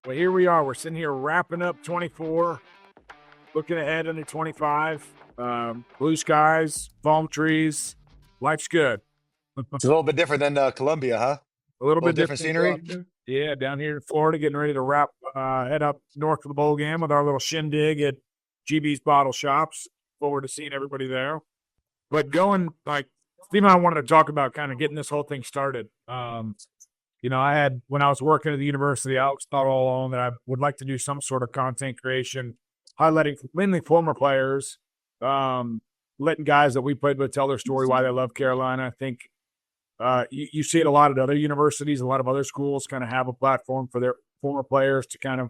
Well, here we are. We're sitting here wrapping up 24, looking ahead into 25. Blue skies, palm trees. Life's good. It's a little bit different than Colombia, huh? A little A little bit different different. scenery. Yeah, down here in Florida, getting ready to head up north of the bowl game with our little shindig at GB's Bottle Shops. Forward to seeing everybody there. But Steve and I wanted to talk about kind of getting this whole thing started. When I was working at the university, I always thought all along that I would like to do some sort of content creation, highlighting mainly former players, letting guys that we played with tell their story, why they love Carolina. I think you see it a lot at other universities, a lot of other schools kind of have a platform for their former players to kind of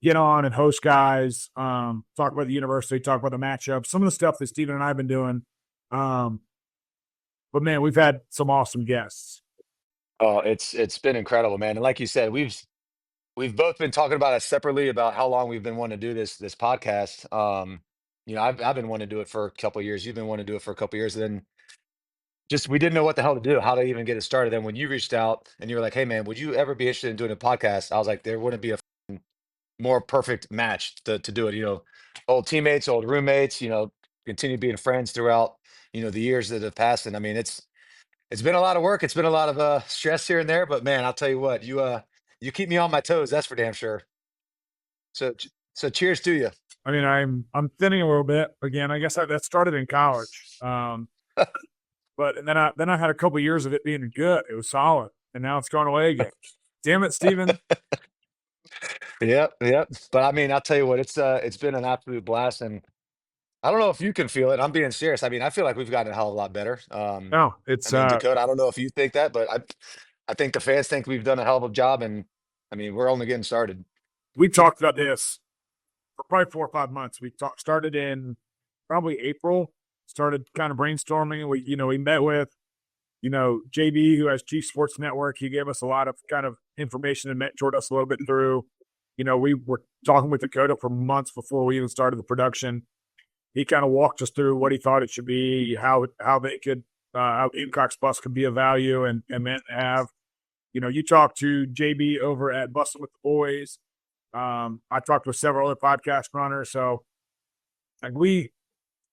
get on and host guys, talk about the university, talk about the matchup, some of the stuff that Stephen and I have been doing. But man, we've had some awesome guests. Oh, it's been incredible, man. And like you said, we've both been talking about it separately about how long we've been wanting to do this podcast. I've been wanting to do it for a couple of years. You've been wanting to do it for a couple of years. And then just we didn't know what the hell to do, how to even get it started. Then when you reached out and you were like, "Hey, man, would you ever be interested in doing a podcast?" I was like, there wouldn't be a more perfect match to do it. Old teammates, old roommates. Continue being friends throughout the years that have passed. And I mean, it's been a lot of work. It's been a lot of stress here and there, but man, I'll tell you what, you keep me on my toes. That's for damn sure. So cheers to you. I mean, I'm thinning a little bit again. I guess that started in college, but and then I had a couple of years of it being good. It was solid, and now it's going away again. Damn it, Stephen. Yep, yep. But I mean, I'll tell you what, it's been an absolute blast, and I don't know if you can feel it. I'm being serious. I mean, I feel like we've gotten a hell of a lot better. No, I it's mean, Dakota, I don't know if you think that, but I think the fans think we've done a hell of a job, and I mean, we're only getting started. we talked about this for probably 4 or 5 months. Started in probably April. Started kind of brainstorming. We met with JB, who has Chief Sports Network. He gave us a lot of kind of information and mentored us a little bit through. We were talking with Dakota for months before we even started the production. He kind of walked us through what he thought it should be, how they could, how Gamecocks Bus could be of value and meant to have. You talked to JB over at Bustin' with the Boys. I talked with several other podcast runners. So,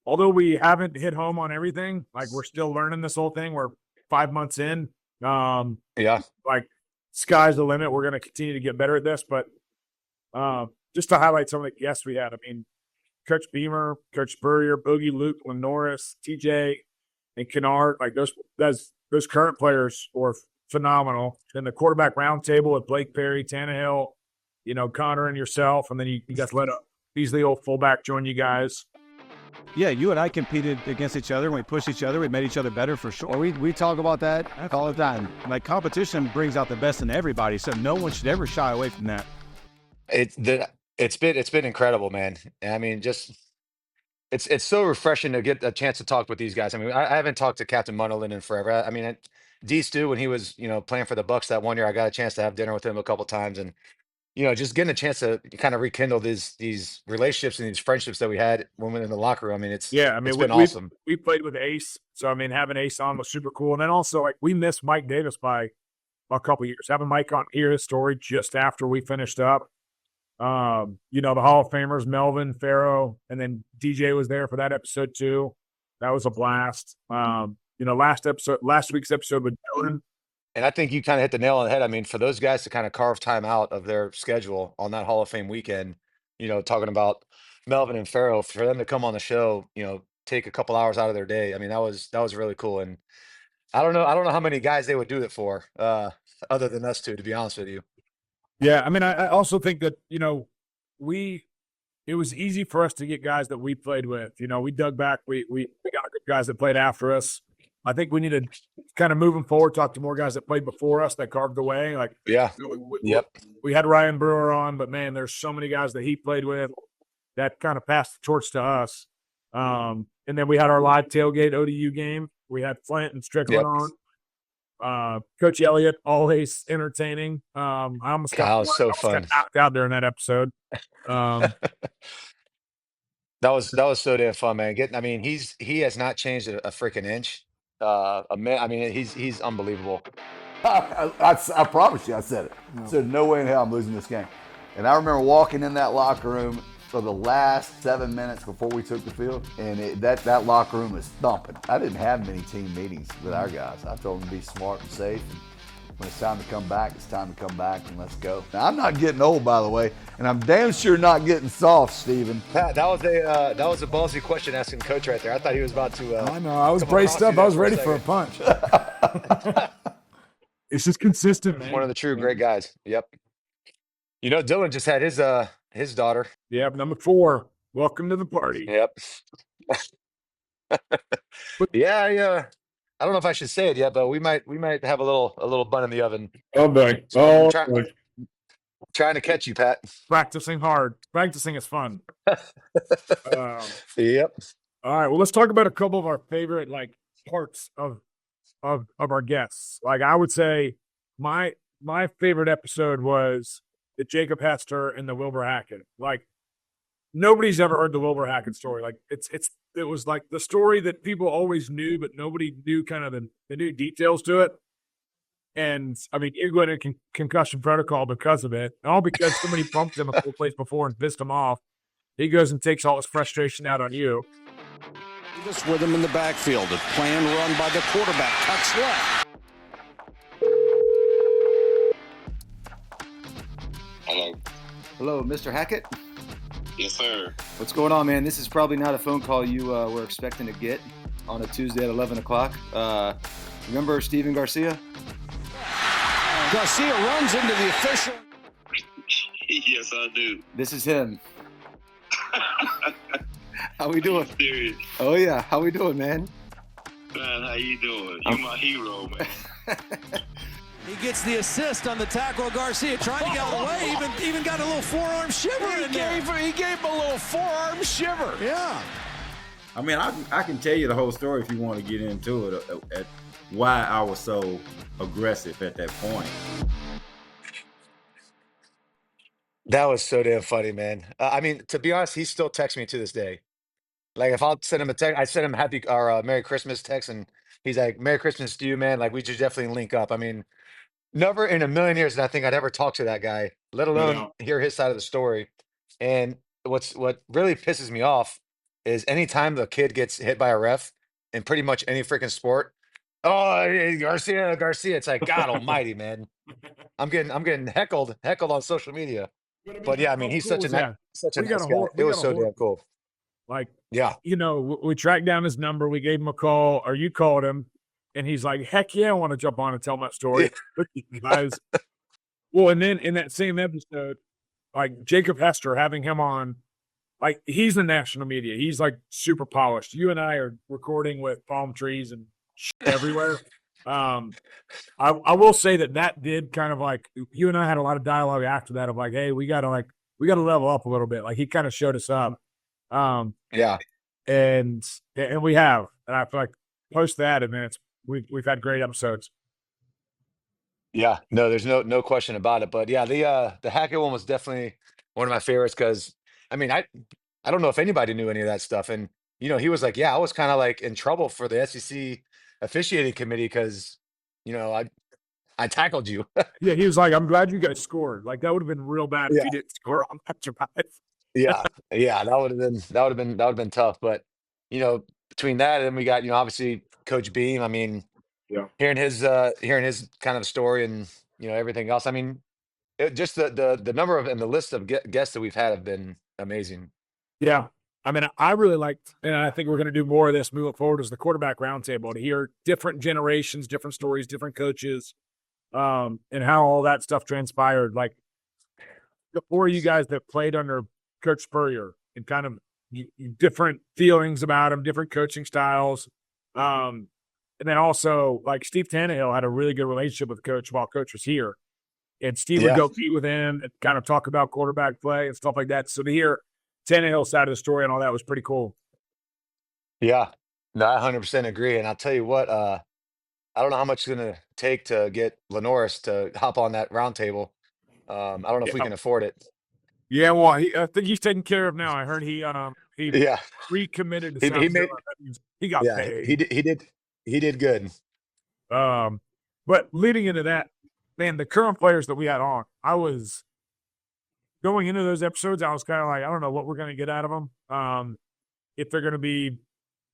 although we haven't hit home on everything, we're still learning this whole thing. We're 5 months in. Yeah. Sky's the limit. We're going to continue to get better at this. But just to highlight some of the guests we had, I mean, Coach Beamer, Coach Spurrier, Boogie, Luke, Norris, TJ, and Kennard, those current players were phenomenal. Then the quarterback roundtable with Blake Perry, Tannehill, Connor and yourself, and then you guys let Beasley, old fullback, join you guys. Yeah, you and I competed against each other. We pushed each other. We made each other better for sure. We talk about that all the time. Competition brings out the best in everybody, so no one should ever shy away from that. It's been incredible, man. And I mean, just it's so refreshing to get a chance to talk with these guys. I mean, I haven't talked to Captain Munderland in forever. I mean, D Stu, when he was playing for the Bucks that one year, I got a chance to have dinner with him a couple times, and just getting a chance to kind of rekindle these relationships and these friendships that we had when we were in the locker room. I mean, it's been awesome. We played with Ace, so I mean, having Ace on was super cool. And then also, we missed Mike Davis by a couple of years. Having Mike on hear his story just after we finished up. The Hall of Famers, Melvin, Farrow, and then DJ was there for that episode too. That was a blast. Last week's episode with Dylan. And I think you kind of hit the nail on the head. I mean, for those guys to kind of carve time out of their schedule on that Hall of Fame weekend, talking about Melvin and Farrell, for them to come on the show, take a couple hours out of their day. I mean, that was really cool. And I don't know how many guys they would do it for, other than us two, to be honest with you. Yeah, I mean, I also think that it was easy for us to get guys that we played with. We dug back. We got good guys that played after us. I think we need to kind of moving forward, talk to more guys that played before us that carved the way. Yep. We had Ryan Brewer on, but man, there's so many guys that he played with that kind of passed the torch to us. And then we had our live tailgate ODU game. We had Flint and Strickland on. Coach Elliott, always entertaining. I almost got knocked out during that episode. That was so damn fun, man. He has not changed a freaking inch. He's unbelievable. I promise you, I said it. No. So no way in hell I'm losing this game. And I remember walking in that locker room for the last 7 minutes before we took the field, and that locker room was thumping. I didn't have many team meetings with our guys. I told them to be smart and safe. And when it's time to come back, it's time to come back, and let's go. Now, I'm not getting old, by the way, and I'm damn sure not getting soft, Stephen. Pat, that was a ballsy question asking coach right there. I thought he was about to. I know. I was braced up. I was ready for a punch. It's just consistent, man. One of the true great guys. Yep. You know, Dylan just had his daughter. Yep, number 4. Welcome to the party. Yep. Yeah. I don't know if I should say it yet, but we might have a little bun in the oven. Oh boy. So trying to catch you, Pat. Practicing hard. Practicing is fun. Yep. All right. Well, let's talk about a couple of our favorite parts of our guests. Like, I would say my favorite episode was the Jacob Hester and the Wilbur Hackett. Like, nobody's ever heard the Wilbur Hackett story. Like, it was like the story that people always knew, but nobody knew kind of the new details to it. And I mean, he went in concussion protocol because of it, all because somebody bumped him a full place before and pissed him off. He goes and takes all his frustration out on you. This with him in the backfield. A plan run by the quarterback. Cuts left. Hello, Mr. Hackett? Yes, sir. What's going on, man? This is probably not a phone call you were expecting to get on a Tuesday at 11 o'clock. Remember Stephen Garcia? Garcia runs into the official. Yes, I do. This is him. How we doing? Serious. Oh, yeah. How we doing, man? Man, how you doing? You're my hero, man. He gets the assist on the tackle. Garcia trying to get out of the way. Even got a little forearm shiver in there. He gave him a little forearm shiver. Yeah. I mean, I can tell you the whole story if you want to get into it, at why I was so aggressive at that point. That was so damn funny, man. I mean, to be honest, he still texts me to this day. Like, if I'll send him a text, I send him happy or Merry Christmas text, and he's like, "Merry Christmas to you, man. Like, we should definitely link up." I mean, never in a million years did I think I'd ever talk to that guy, let alone hear his side of the story. And what really pisses me off is anytime the kid gets hit by a ref in pretty much any freaking sport, oh, hey, Garcia. It's like, God almighty, man. I'm getting heckled on social media. But yeah, I mean, he's such a nice guy. It was so damn cool. Like, yeah, we tracked down his number. We gave him a call, or you called him, and he's like, "Heck yeah, I want to jump on and tell my story." Well, and then in that same episode, like Jacob Hester, having him on, like, he's the national media. He's like super polished. You and I are recording with palm trees and everywhere. I will say that did kind of, like, you and I had a lot of dialogue after that of like, hey, we gotta level up a little bit. Like, he kind of showed us up. Yeah, and we have, and I feel like post that, and then we've had great episodes. Yeah, no, there's no question about it. But yeah, the Hackett one was definitely one of my favorites because, I mean, I don't know if anybody knew any of that stuff, and he was like, yeah, I was kind of like in trouble for the SEC officiating committee because I tackled you. Yeah, he was like, I'm glad you guys scored. Like, that would have been real bad if you didn't score. I'm not surprised. Yeah, that would have been tough. But between that and then we got obviously Coach Beam. I mean, hearing his kind of story and everything else. I mean, just the number of and the list of guests that we've had have been amazing. Yeah, I mean, I really liked, and I think we're going to do more of this moving forward, as the quarterback roundtable, to hear different generations, different stories, different coaches, and how all that stuff transpired. Like, the four of you guys that played under Coach Spurrier, and kind of different feelings about him, different coaching styles. And then also, like, Steve Tannehill had a really good relationship with Coach while Coach was here. And Steve would go meet with him and kind of talk about quarterback play and stuff like that. So to hear Tannehill's side of the story and all that was pretty cool. Yeah, no, I 100% agree. And I'll tell you what, I don't know how much it's going to take to get Lenoris to hop on that roundtable. I don't know if we can afford it. Yeah, well, I think he's taken care of now. I heard he recommitted to South Carolina. He got paid. He did good. But leading into that, man, the current players that we had on, going into those episodes, I was kind of like, I don't know what we're going to get out of them. If they're going to be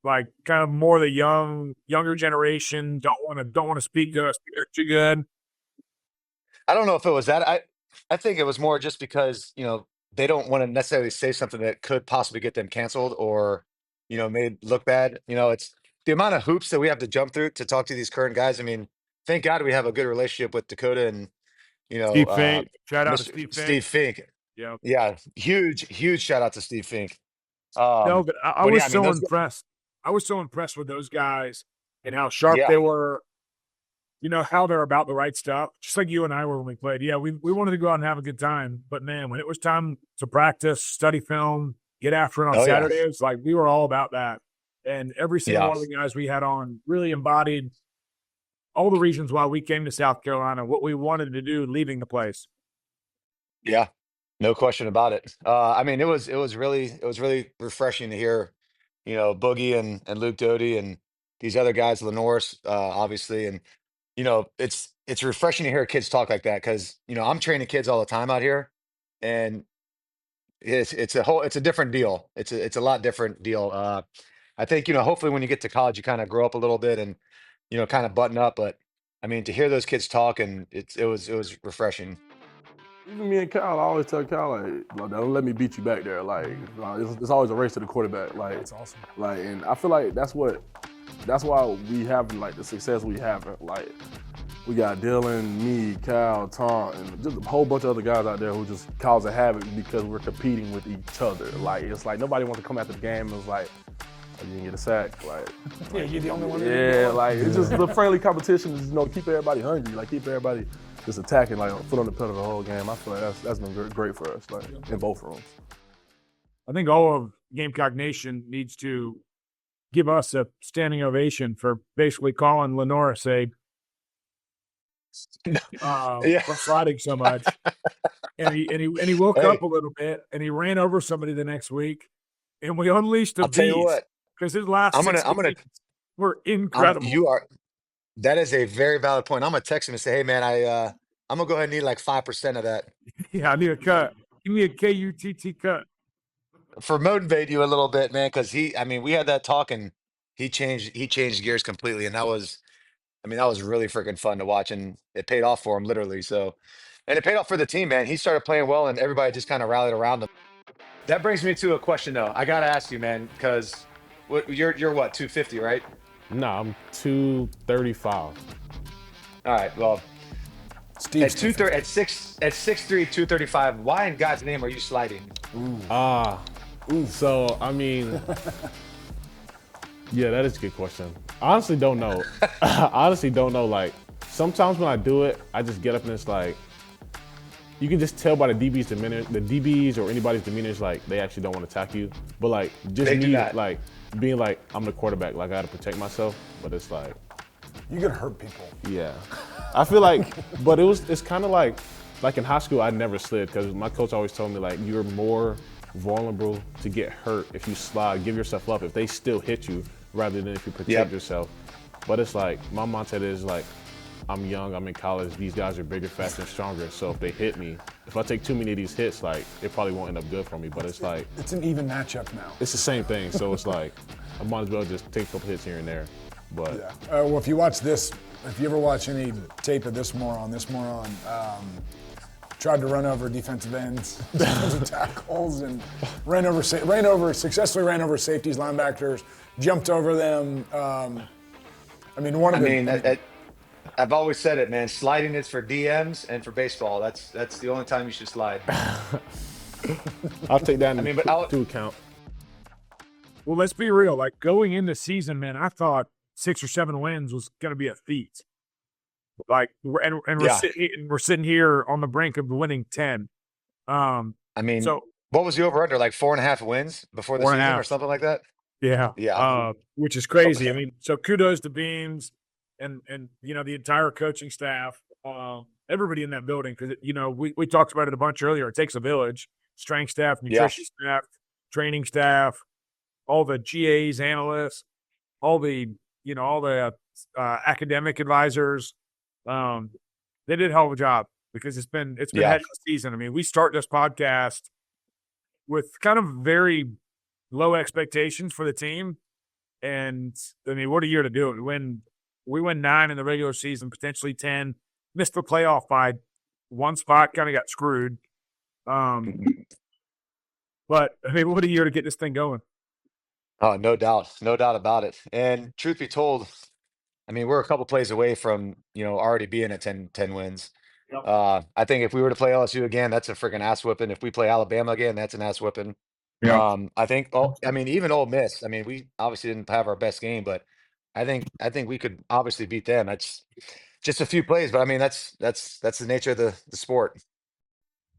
like kind of more the younger generation, don't want to speak to us, they're too good. I don't know if it was that. I think it was more just because, they don't want to necessarily say something that could possibly get them canceled or, made look bad. It's the amount of hoops that we have to jump through to talk to these current guys. I mean, thank God we have a good relationship with Dakota and, Steve Fink. Shout out to Mr. Steve Fink. Steve Fink. Yeah. Yeah. Huge shout out to Steve Fink. No, but I was yeah, I mean, so impressed. I was so impressed with those guys and how sharp Yeah. they were. How they're about the right stuff, just like you and I were when we played. Yeah, we wanted to go out and have a good time. But, man, when it was time to practice, study film, get after it on Saturdays, like we were all about that. And every single one of the guys we had on really embodied all the reasons why we came to South Carolina, what we wanted to do leaving the place. Yeah, no question about it. I mean, it was really refreshing to hear, Boogie and Luke Doty and these other guys, Lenoris, obviously, and it's refreshing to hear kids talk like that because I'm training kids all the time out here, and it's a different deal. It's a lot different deal. I think hopefully when you get to college, you kind of grow up a little bit and kind of button up. But I mean, to hear those kids talk and it was refreshing. Even me and Kyle, I always tell Kyle, like, don't let me beat you back there. Like, it's always a race to the quarterback. Like, it's awesome. Like, and I feel like that's why we have like the success we have. Like, we got Dylan, me, Kyle, Tom, and just a whole bunch of other guys out there who just cause a havoc because we're competing with each other. Like, it's like nobody wants to come after the game and it's like, oh, you didn't get a sack. Like, yeah, you're the only one. Yeah, like it's just the friendly competition is keep everybody hungry. Like, keep everybody just attacking, like foot on the pedal the whole game. I feel like that's been great for us, like in both rooms. I think all of Gamecock Nation needs to give us a standing ovation for basically calling Lenoris for sliding so much. and he woke up a little bit and he ran over somebody the next week, and we unleashed the beast because his last were incredible. That is a very valid point. I'm gonna text him and say, "Hey, man, I'm gonna go ahead and need like 5% of that." Yeah, I need a cut. Give me a KUTT cut for motivate you a little bit, man. Because we had that talk and he changed gears completely, and that was really freaking fun to watch, and it paid off for him literally. So, and it paid off for the team, man. He started playing well, and everybody just kind of rallied around him. That brings me to a question, though. I gotta ask you, man, because you're what 250, right? No, I'm 235. All right, well, Steve's at 6'3", 235. Why in God's name are you sliding? So yeah, that is a good question. I honestly don't know. Like, sometimes when I do it, I just get up and it's like, you can just tell by the DB's demeanor, the DBs or anybody's demeanor is like they actually don't want to attack you. But like just me like being like I'm the quarterback, like I gotta protect myself. But it's like you can hurt people. Yeah, I feel like, but it's kind of like in high school I never slid because my coach always told me like you're more vulnerable to get hurt if you slide, give yourself up if they still hit you rather than if you protect yourself. But it's like my mindset is like, I'm young, I'm in college, these guys are bigger, faster, and stronger. So if they hit me, if I take too many of these hits, like it probably won't end up good for me. But it's like it's an even matchup now. It's the same thing. So it's like I might as well just take a couple hits here and there. But yeah. Well, if you ever watch any tape of this moron, tried to run over defensive ends, defensive tackles, and successfully ran over safeties, linebackers, jumped over them. I've always said it, man. Sliding is for DMs and for baseball. That's the only time you should slide. I'll take that into account. Well, let's be real. Like going into season, man, I thought 6 or 7 wins was going to be a feat. Like, we're sitting here on the brink of winning 10. So what was the over/under? Like 4.5 wins before the season or something like that? Yeah. Which is crazy. Okay. So kudos to Beams and the entire coaching staff, everybody in that building, because we talked about it a bunch earlier. It takes a village: strength staff, nutrition staff, training staff, all the GAs, analysts, all the academic advisors. They did a hell of a job. because it's been Yeah. heck of a season. I mean, we start this podcast with kind of very low expectations for the team, and I mean, what a year to do it. We win 9 in the regular season, potentially 10, missed the playoff by one spot, kind of got screwed. But I mean, what a year to get this thing going. Oh, no doubt. No doubt about it. And truth be told, I mean, we're a couple plays away from, already being at 10 wins. Yep. I think if we were to play LSU again, that's a freaking ass whipping. If we play Alabama again, that's an ass whipping. Yeah. I think, I mean, even Ole Miss, I mean, we obviously didn't have our best game, but I think we could obviously beat them. That's just a few plays, but I mean, that's the nature of the sport.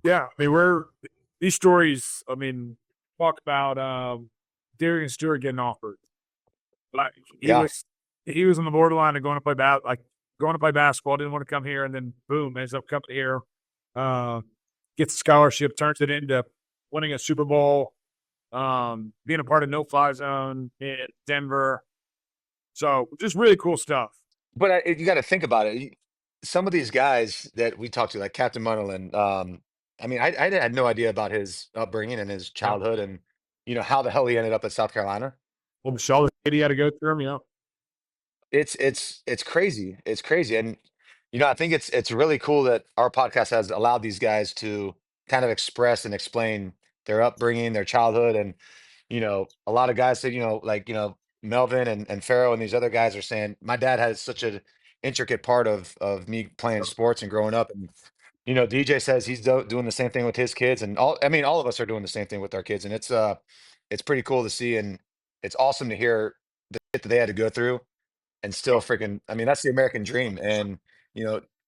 Yeah. I mean, these stories, I mean, talk about Darian Stewart getting offered. Like Yeah. he was on the borderline of going to play basketball, didn't want to come here, and then boom, ends up coming here, gets a scholarship, turns it into winning a Super Bowl, being a part of No Fly Zone in Denver. So just really cool stuff. But you got to think about it. Some of these guys that we talked to, like Captain Munderland, I mean, I had no idea about his upbringing and his childhood, and how the hell he ended up at South Carolina. Well, Michelle, the kid he had to go through him, yeah. It's crazy. It's crazy, and I think it's really cool that our podcast has allowed these guys to kind of express and explain their upbringing, their childhood, and a lot of guys said, like Melvin and Pharaoh and these other guys are saying my dad has such an intricate part of me playing sports and growing up, and DJ says he's doing the same thing with his kids, and I mean, all of us are doing the same thing with our kids, and it's pretty cool to see, and it's awesome to hear the shit that they had to go through and still freaking, I mean, that's the American dream. And,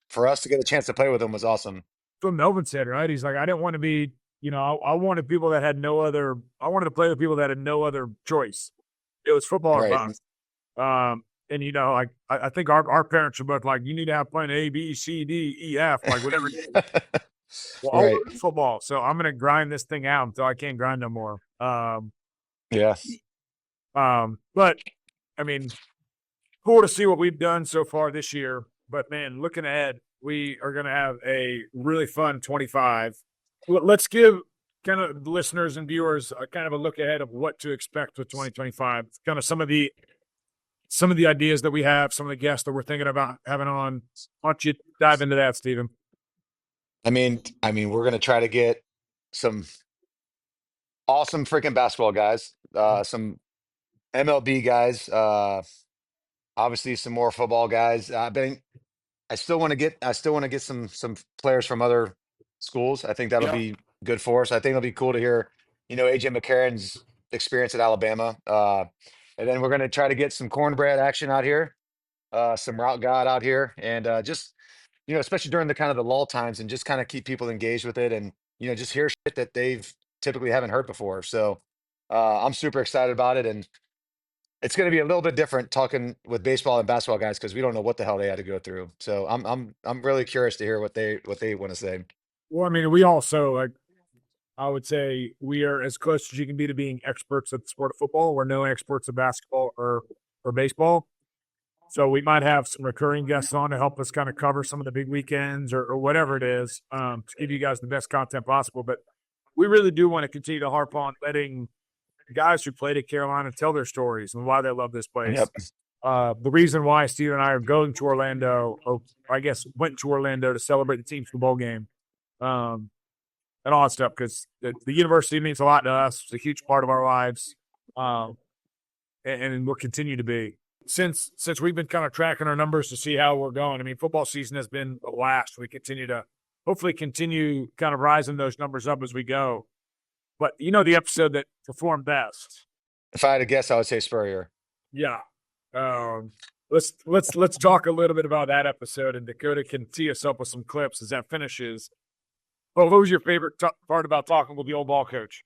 for us to get a chance to play with them was awesome. That's what Melvin said, right? He's like, I didn't want to be, I wanted people that had I wanted to play with people that had no other choice. It was football or Right. bust. And, like, I think our parents were both like, you need to have playing A, B, C, D, E, F, like whatever. Well, I'll Right. go to football. So I'm going to grind this thing out until I can't grind no more. Yeah. But I mean, cool to see what we've done so far this year. But man, looking ahead, we are going to have a really fun 25. Let's give kind of the listeners and viewers kind of a look ahead of what to expect with 2025. Kind of some of the ideas that we have, some of the guests that we're thinking about having on. Why don't you dive into that, Stephen? I mean, we're going to try to get some awesome freaking basketball guys, some MLB guys, obviously some more football guys. I still want to get some players from other schools. I think that'll be good for us. I think it'll be cool to hear, AJ McCarron's experience at Alabama. And then we're going to try to get some cornbread action out here, some route god out here, and just, especially during the kind of the lull times, and just kind of keep people engaged with it, and just hear shit that they've typically haven't heard before. So I'm super excited about it, and it's going to be a little bit different talking with baseball and basketball guys because we don't know what the hell they had to go through. So I'm really curious to hear what they want to say. Well, I mean, we also, like, I would say we are as close as you can be to being experts at the sport of football. We're no experts at basketball or baseball. So we might have some recurring guests on to help us kind of cover some of the big weekends or whatever it is, to give you guys the best content possible. But we really do want to continue to harp on letting guys who played at Carolina tell their stories and why they love this place. Yep. The reason why Steve and I are going to Orlando, or I guess went to Orlando to celebrate the team's bowl game, and all that stuff, because the university means a lot to us. It's a huge part of our lives, and will continue to be. Since we've been kind of tracking our numbers to see how we're going, I mean, football season has been a blast. We hopefully continue kind of rising those numbers up as we go. But the episode that performed best. If I had to guess, I would say Spurrier. Yeah. Let's talk a little bit about that episode, and Dakota can tee us up with some clips as that finishes. Well, what was your favorite part about talking with the old ball coach?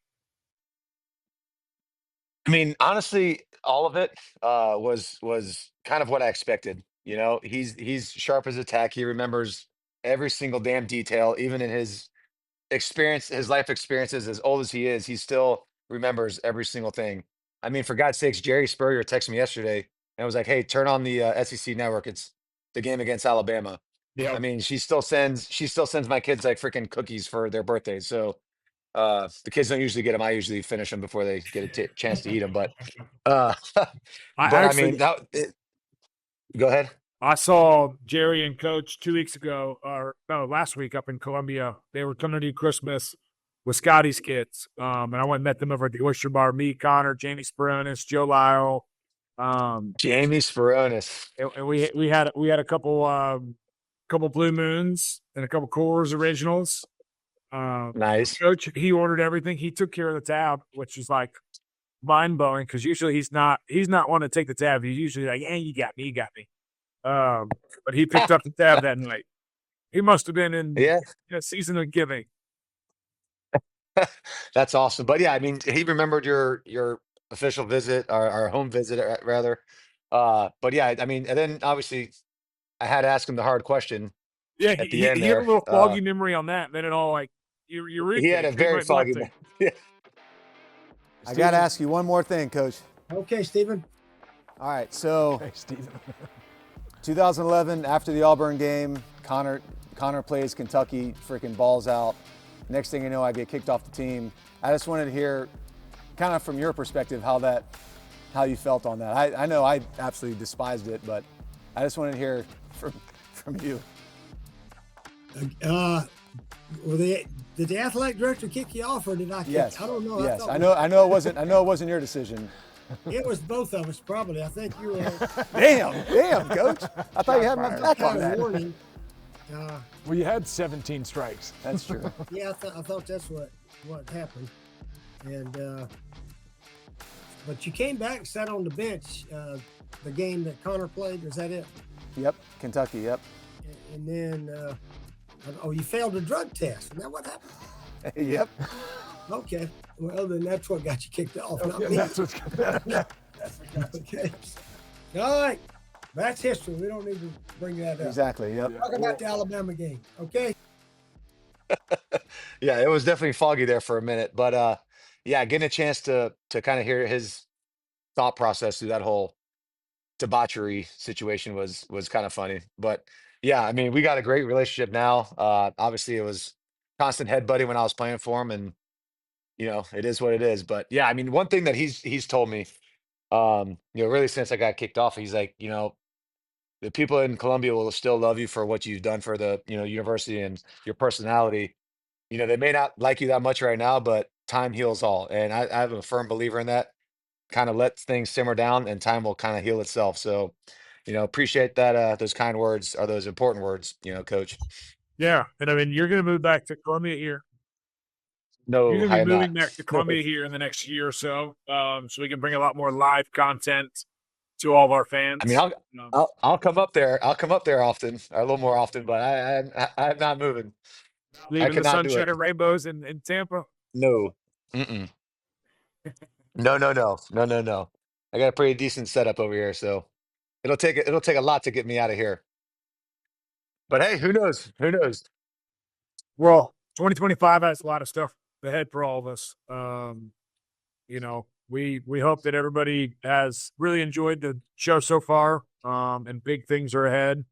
I mean, honestly, all of it was kind of what I expected. He's sharp as a tack. He remembers every single damn detail, even in his life experiences. As old as he is, he still remembers every single thing. I mean, for God's sakes, Jerry Spurrier texted me yesterday and was like, "Hey, turn on the SEC network. It's the game against Alabama." Yeah. I mean, she still sends my kids like freaking cookies for their birthdays. So the kids don't usually get them. I usually finish them before they get a chance to eat them. But uh, I but I mean, actually go ahead. I saw Jerry and Coach 2 weeks ago, or no, last week up in Columbia. They were coming to do Christmas with Scotty's kids, and I went and met them over at the Oyster Bar. Me, Connor, Jamie Speronis, Joe Lyle, Jamie Speronis. and we had a couple Blue Moons and a couple Coors Originals. Nice. Coach, he ordered everything. He took care of the tab, which is like mind blowing because usually he's not one to take the tab. He's usually like, "Hey, you got me." But he picked up the tab that night. He must have been in a season of giving. That's awesome. But yeah, I mean, he remembered your official visit, our home visit rather. But yeah, I mean, and then obviously I had to ask him the hard question Yeah, at he the end had a there. little foggy memory on that. And then it all like you He had a very foggy. Yeah. I got to ask you one more thing, Coach. Okay, Stephen. All right, so Hey, Stephen. 2011, after the Auburn game, Connor plays Kentucky, freaking balls out. Next thing you know, I get kicked off the team. I just wanted to hear, kind of from your perspective, how you felt on that. I know I absolutely despised it, but I just wanted to hear from you. Did the athletic director kick you off, or did I kick? Yes. I don't know. Yes, I know it wasn't your decision. It was both of us, probably. I think you were. Damn, Coach. I thought you had my back on that. Warning. Well, you had 17 strikes. That's true. Yeah, I thought that's what happened, and but you came back and sat on the bench. The game that Connor played, was that it? Yep, Kentucky. Yep. And then, you failed a drug test. Is that what happened? Yep. Okay. Well, then that's what got you kicked off. Not me. That's what's Okay. All right. That's history. We don't need to bring that up. Exactly. Yep. Talk about the Alabama game. Okay. Yeah, it was definitely foggy there for a minute, but yeah, getting a chance to kind of hear his thought process through that whole debauchery situation was kind of funny. But yeah, I mean, we got a great relationship now. Obviously, it was constant headbutting when I was playing for him, and it is what it is. But yeah, I mean, one thing that he's told me, really since I got kicked off, he's like, the people in Columbia will still love you for what you've done for the university and your personality. They may not like you that much right now, but time heals all, and I'm a firm believer in that. Kind of let things simmer down, and time will kind of heal itself. So, appreciate that. Those kind words are those important words, Coach. Yeah, and I mean, you're going to move back to Columbia here. No, you're going I to be am moving not. back to Columbia here in the next year or so, so we can bring a lot more live content to all of our fans. I mean, I'll come up there. I'll come up there often, or a little more often, but I'm not moving. Leaving the cannot do sunshine it. and rainbows in Tampa. No. Mm-mm. No. I got a pretty decent setup over here, so it'll take a lot to get me out of here. But hey, who knows? Who knows? Well, 2025 has a lot of stuff ahead for all of us. We hope that everybody has really enjoyed the show so far, and big things are ahead.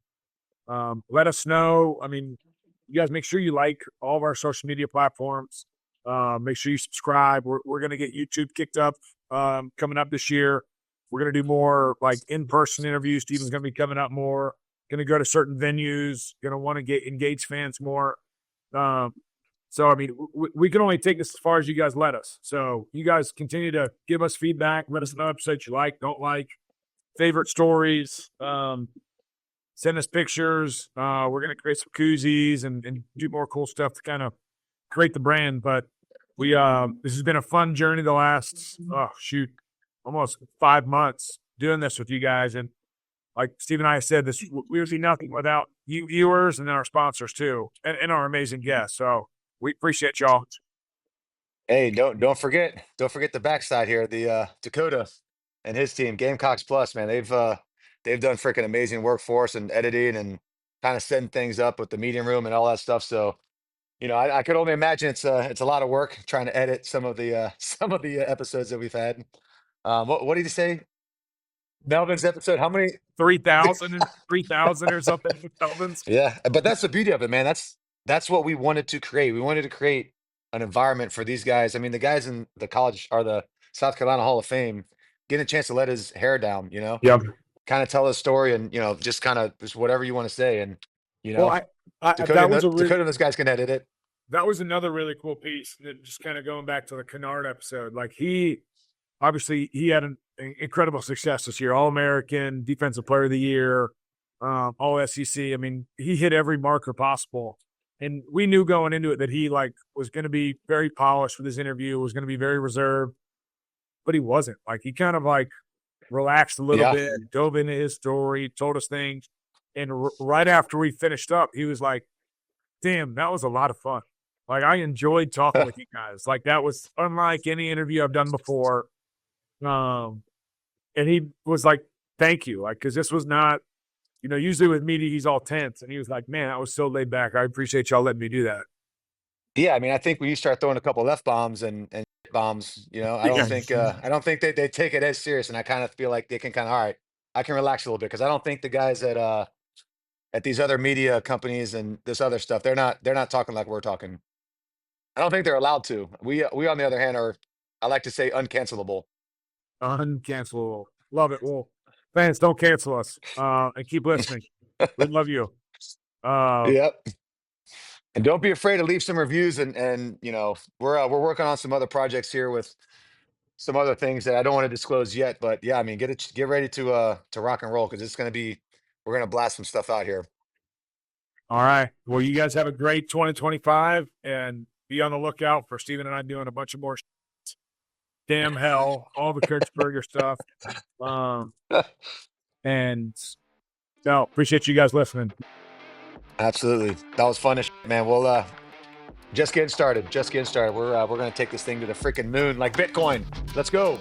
Let us know. I mean, you guys make sure you like all of our social media platforms. Make sure you subscribe. We're going to get YouTube kicked up coming up this year. We're going to do more like in-person interviews. Stephen's going to be coming up more. Going to go to certain venues. Going to want to engage fans more. So, I mean, we can only take this as far as you guys let us. So you guys continue to give us feedback. Let us know episodes you like, don't like, favorite stories. Send us pictures. We're going to create some koozies and do more cool stuff to kind of create the brand. But this has been a fun journey the last, almost 5 months doing this with you guys. And like Steve and I said, we would be nothing without you viewers and our sponsors too, and our amazing guests. So we appreciate y'all. Hey, don't forget the backside here, the Dakota and his team, Gamecocks Plus, man. They've done freaking amazing work for us and editing and kind of setting things up with the meeting room and all that stuff. So, I could only imagine it's a lot of work trying to edit some of the episodes that we've had. What did you say? Melvin's episode. How many? 3,000 or something with Melvin's. Yeah, but that's the beauty of it, man. That's what we wanted to create. We wanted to create an environment for these guys. I mean, the guys in the college or the South Carolina Hall of Fame getting a chance to let his hair down, Yep. kind of tell his story and, just kind of just whatever you want to say. And, Well, Dakota, Dakota and those guys can edit it. that was another really cool piece. That just kind of going back to the Kennard episode. Like he had an incredible success this year. All-American, Defensive Player of the Year, All SEC. I mean, he hit every marker possible. And we knew going into it that he was going to be very polished with his interview, was going to be very reserved, but he wasn't. He kind of relaxed a little bit, dove into his story, told us things. And right after we finished up, he was like, damn, that was a lot of fun. I enjoyed talking with you guys. That was unlike any interview I've done before. And he was like, thank you. Because this was not, usually with media, he's all tense. And he was like, man, I was so laid back. I appreciate y'all letting me do that. Yeah. I mean, I think when you start throwing a couple of left bombs and bombs, I don't think they take it as serious. And I kind of feel like they can all right, I can relax a little bit. Cause I don't think the guys at these other media companies and this other stuff, they're not talking like we're talking. I don't think they're allowed to. We on the other hand are, I like to say, uncancelable. Uncancelable. Love it. Well, fans, don't cancel us and keep listening. We love you. Yep. And don't be afraid to leave some reviews. And we're working on some other projects here with some other things that I don't want to disclose yet. But yeah, I mean, get ready to rock and roll because we're gonna blast some stuff out here. All right. Well, you guys have a great 2025 and be on the lookout for Stephen and I doing a bunch of more damn hell, all the Kurtzberger stuff. And no, appreciate you guys listening. Absolutely. That was fun as shit, man. Well, just getting started. We're going to take this thing to the freaking moon like Bitcoin. Let's go.